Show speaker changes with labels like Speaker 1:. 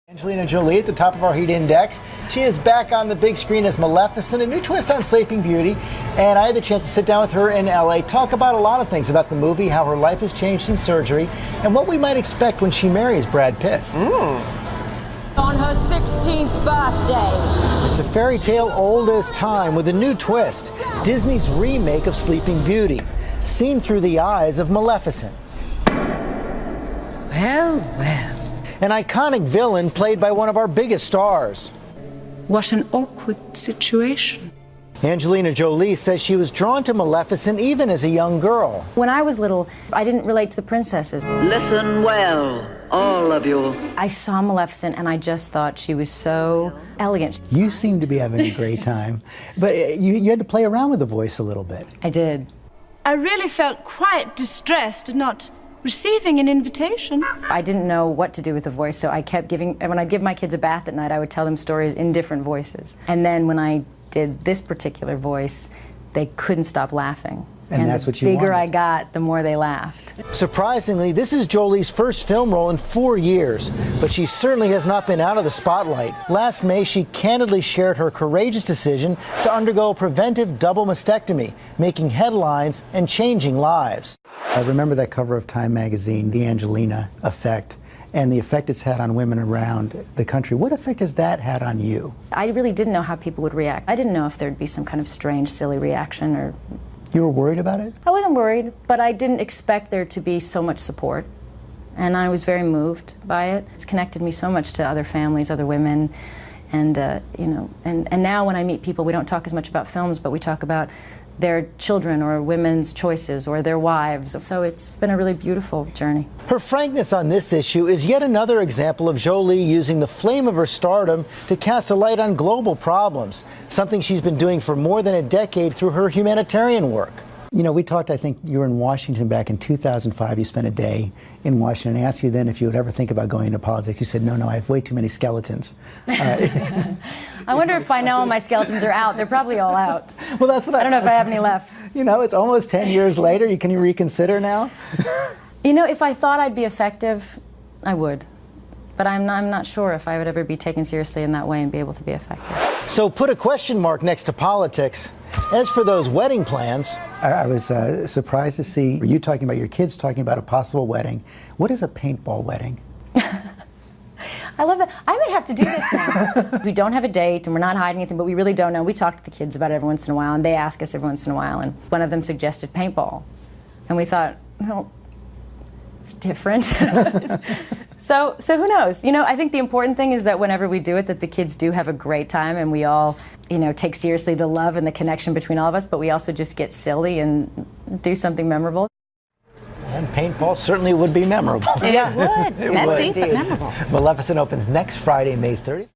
Speaker 1: Angelina Jolie at the top of our heat index. She is back on the big screen as Maleficent, a new twist on Sleeping Beauty. And I had the chance to sit down with her in LA, talk about a lot of things about the movie, how her life has changed since surgery, and what we might expect when she marries Brad Pitt.
Speaker 2: On her 16th birthday.
Speaker 1: It's a fairy tale old as time with a new twist. Disney's remake of Sleeping Beauty, seen through the eyes of Maleficent.
Speaker 3: Well, well.
Speaker 1: An iconic villain played by one of our biggest stars.
Speaker 3: What an awkward situation.
Speaker 1: Angelina Jolie says she was drawn to Maleficent even as a young girl.
Speaker 4: When I was little, I didn't relate to the princesses.
Speaker 5: Listen well, all of you.
Speaker 4: I saw Maleficent and I just thought she was so elegant.
Speaker 1: You seem to be having a great time, but you had to play around with the voice a little bit.
Speaker 4: I did.
Speaker 6: I really felt quite distressed at not receiving an invitation.
Speaker 4: I didn't know what to do with the voice, so I kept when I'd give my kids a bath at night, I would tell them stories in different voices. And then when I did this particular voice, they couldn't stop laughing.
Speaker 1: And that's what you
Speaker 4: wanted. The bigger
Speaker 1: wanted.
Speaker 4: I got, the more they laughed.
Speaker 1: Surprisingly, this is Jolie's first film role in 4 years, but she certainly has not been out of the spotlight. Last May, she candidly shared her courageous decision to undergo a preventive double mastectomy, making headlines and changing lives. I remember that cover of Time magazine, the Angelina effect, and the effect it's had on women around the country. What effect has that had on you?
Speaker 4: I really didn't know how people would react. I didn't know if there'd be some kind of strange, silly reaction or...
Speaker 1: You were worried about it?
Speaker 4: I wasn't worried, but I didn't expect there to be so much support. And I was very moved by it. It's connected me so much to other families, other women. And, you know, and now when I meet people, we don't talk as much about films, but we talk about their children or women's choices or their wives. So it's been a really beautiful journey.
Speaker 1: Her frankness on this issue is yet another example of Jolie using the flame of her stardom to cast a light on global problems, something she's been doing for more than a decade through her humanitarian work. You know, we talked, I think you were in Washington back in 2005. You spent a day in Washington. I asked you then if you would ever think about going into politics. You said, no, I have way too many skeletons.
Speaker 4: I wonder if by now all my skeletons are out. They're probably all out.
Speaker 1: Well, that's what
Speaker 4: I don't know if I have any left.
Speaker 1: You know, it's almost 10 years later. Can you reconsider now?
Speaker 4: You know, if I thought I'd be effective, I would. But I'm not sure if I would ever be taken seriously in that way and be able to be effective.
Speaker 1: So put a question mark next to politics. As for those wedding plans, I was surprised to see you talking about your kids talking about a possible wedding. What is a paintball wedding?
Speaker 4: I love that. I may have to do this now. We don't have a date and we're not hiding anything, but we really don't know. We talk to the kids about it every once in a while, and they ask us every once in a while, and one of them suggested paintball. And we thought, well, it's different. So who knows? You know, I think the important thing is that whenever we do it, that the kids do have a great time, and we all, you know, take seriously the love and the connection between all of us, but we also just get silly and do something memorable.
Speaker 1: And paintball certainly would be memorable.
Speaker 4: It would.
Speaker 1: It
Speaker 4: Messy,
Speaker 1: would.
Speaker 4: but memorable.
Speaker 1: Maleficent opens next Friday, May 30th.